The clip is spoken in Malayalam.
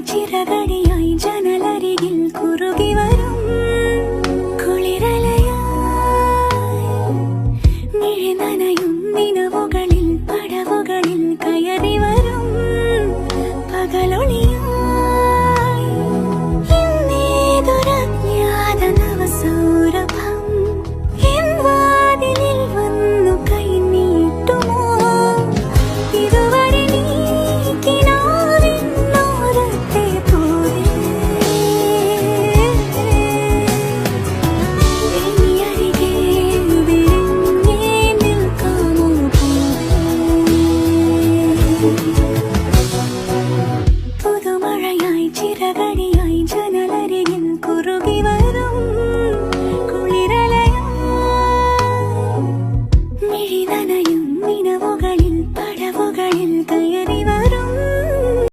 ചിറകടിയായി ജനലരികിൽ കുറുകി വരും കുളിരലയായി മിഴി നനയും നിലവുകളിൽ പടവുകളിൽ കയറി വരും പകലൊളിയായി ഇന്നേതൊരജ്ഞാത നവസൗരഭം എൻ വാതിലിൽ വന്നു കൈ നീട്ടുമോ ഇതുവരെ നീ കിനാവിനോരത്തെ പോലെ ഇനി അരികെ വിരിഞ്ഞേ നിൽക്കാമോ പുതുമഴയായി ചിറകടിയായി